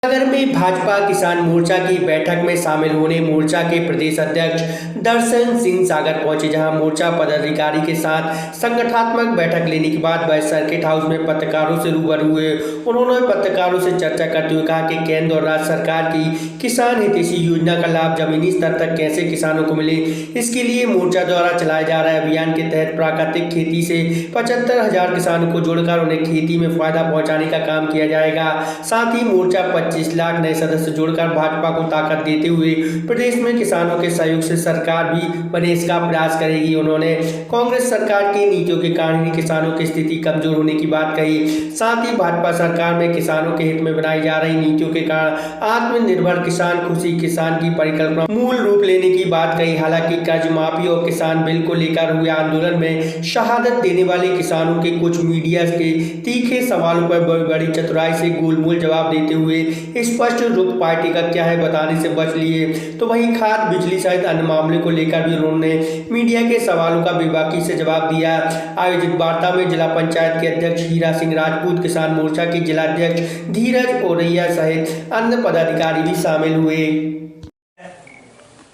नगर में भाजपा किसान मोर्चा की बैठक में शामिल होने मोर्चा के प्रदेश अध्यक्ष दर्शन सिंह सागर पहुंचे, जहां मोर्चा पदाधिकारी के साथ संगठनात्मक बैठक लेने के बाद वह सर्किट हाउस में पत्रकारों से रूबरू हुए। उन्होंने पत्रकारों से चर्चा करते हुए कहा कि केंद्र और राज्य सरकार की किसान हितैषी योजना का लाभ जमीनी स्तर तक कैसे किसानों को मिले, इसके लिए मोर्चा द्वारा चलाए जा रहे अभियान के तहत प्राकृतिक खेती से 75,000 किसानों को जोड़कर उन्हें खेती में फायदा पहुँचाने का काम किया जाएगा। साथ ही मोर्चा 25 लाख नए सदस्य जोड़कर भाजपा को ताकत देते हुए प्रदेश में किसानों के सहयोग से सरकार भी बने इसका प्रयास करेगी। उन्होंने कांग्रेस सरकार की नीतियों के कारण ही किसानों की स्थिति कमजोर होने की बात कही। साथ ही भाजपा सरकार में किसानों के हित में बनाई जा रही नीतियों के कारण आत्मनिर्भर किसान, खुशी किसान की परिकल्पना मूल रूप लेने की बात कही। हालांकि कर्ज माफी और किसान बिल को लेकर हुए आंदोलन में शहादत देने वाले किसानों के कुछ मीडिया के तीखे सवालों पर बड़ी चतुराई से गोलमोल जवाब देते हुए स्पष्ट रुख पार्टी का क्या है बताने से बच लिए। तो वहीं खाद, बिजली सहित अन्य मामले को लेकर भी उन्होंने मीडिया के सवालों का बेबाकी से जवाब दिया। आयोजित वार्ता में जिला पंचायत के अध्यक्ष हीरा सिंह राजपूत, किसान मोर्चा के जिला अध्यक्ष धीरज ओरैया सहित अन्य पदाधिकारी भी शामिल हुए।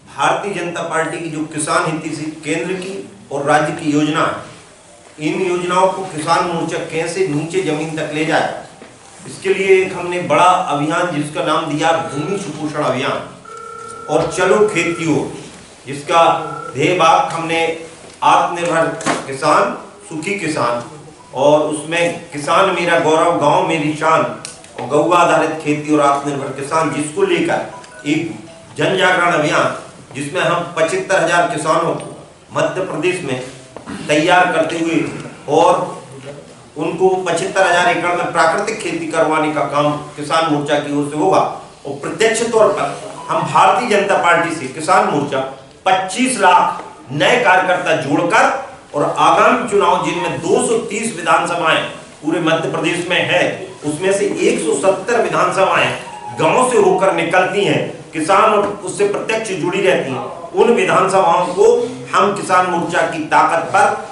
भारतीय जनता पार्टी की जो किसान हितैषी केंद्र की और राज्य की योजना है, इन योजनाओं को किसान मोर्चा कैसे नीचे जमीन तक ले जाए, इसके लिए एक हमने बड़ा अभियान जिसका नाम दिया भूमि सुपोषण अभियान और चलो खेती हो, जिसका ध्येय वाक्य हमने आत्मनिर्भर किसान, सुखी किसान और उसमें किसान मेरा गौरव, गांव मेरी शान और गौ आधारित खेती और आत्मनिर्भर किसान, जिसको लेकर एक जन जागरण अभियान जिसमें हम 75,000 किसानों को मध्य प्रदेश में तैयार करते हुए और उनको 75,000 एकड़ में प्राकृतिक खेती करवाने का काम किसान मोर्चा की ओर से होगा। और प्रत्यक्ष तौर पर हम भारतीय जनता पार्टी से किसान मोर्चा 25 लाख नए कार्यकर्ता जोड़कर और आगामी चुनाव जिनमें 230 विधानसभाएं पूरे मध्य प्रदेश में है, उसमें से 170 विधानसभाएं गांव से होकर निकलती हैं, किसान और उससे प्रत्यक्ष जुड़ी रहती हैं, उन विधानसभाओं को हम किसान मोर्चा की ताकत पर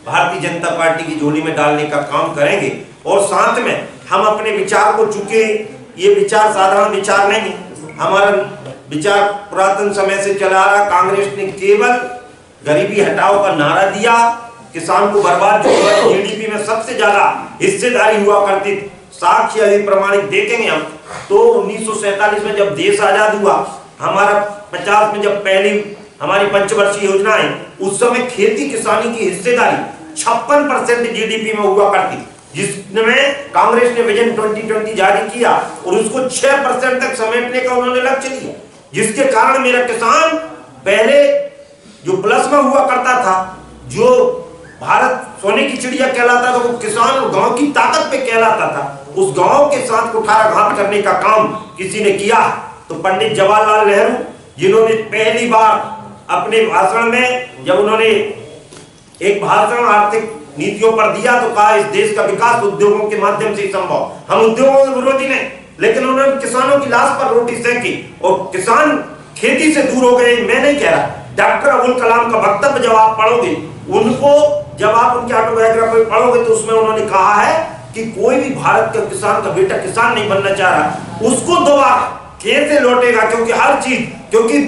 भारतीय जनता पार्टी की झोली में डालने का काम करेंगे। और साथ में हम अपने विचार को, चूंकि ये विचार साधारण विचार नहीं, हमारा विचार पुरातन समय से चला आ रहा। कांग्रेस ने केवल गरीबी हटाओ का नारा दिया, किसान को बर्बाद जो जीडीपी में सबसे ज्यादा हिस्सेदारी हुआ करती, साक्ष्य यदि प्रमाणित देखेंगे हम तो 1947 में जब देश आजाद हुआ, हमारा 50 में जब पहली हमारी पंचवर्षीय योजना है, उस समय खेती किसानी की हिस्सेदारी 56% जीडीपी में हुआ करती, जिसमें कांग्रेस ने विजन 2020 जारी किया और उसको 6% तक समेटने का उन्होंने लक्ष्य लिया, जिसके कारण मेरा किसान पहले जो प्लस में हुआ करता था, जो भारत सोने की चिड़िया कहलाता था, वो किसान और गांव की ताकत पे कहलाता था। उस गांव के साथ कुठाराघात करने का काम किसी ने किया तो पंडित जवाहरलाल नेहरू, जिन्होंने पहली बार अपने भाषण में जब उन्होंने एक भाषण आर्थिक नीतियों पर दिया तो कहा इस देश का विकास उद्योगों के माध्यम से ही संभव। हम उद्योगों के विरोधी नहीं, लेकिन उन्होंने किसानों की लाश पर रोटी सेकी और किसान खेती से दूर हो गए। मैं नहीं कह रहा, डॉक्टर अब्दुल कलाम का वक्तव्य जब आप पढ़ोगे, उनको जब आप उनकी ऑटोबायोग्राफी पढ़ोगे तो उसमें उन्होंने कहा है कि कोई भी भारत का किसान का बेटा किसान नहीं बनना चाह रहा, उसको दोबारा खेत से लौटेगा, क्योंकि हर चीज, क्योंकि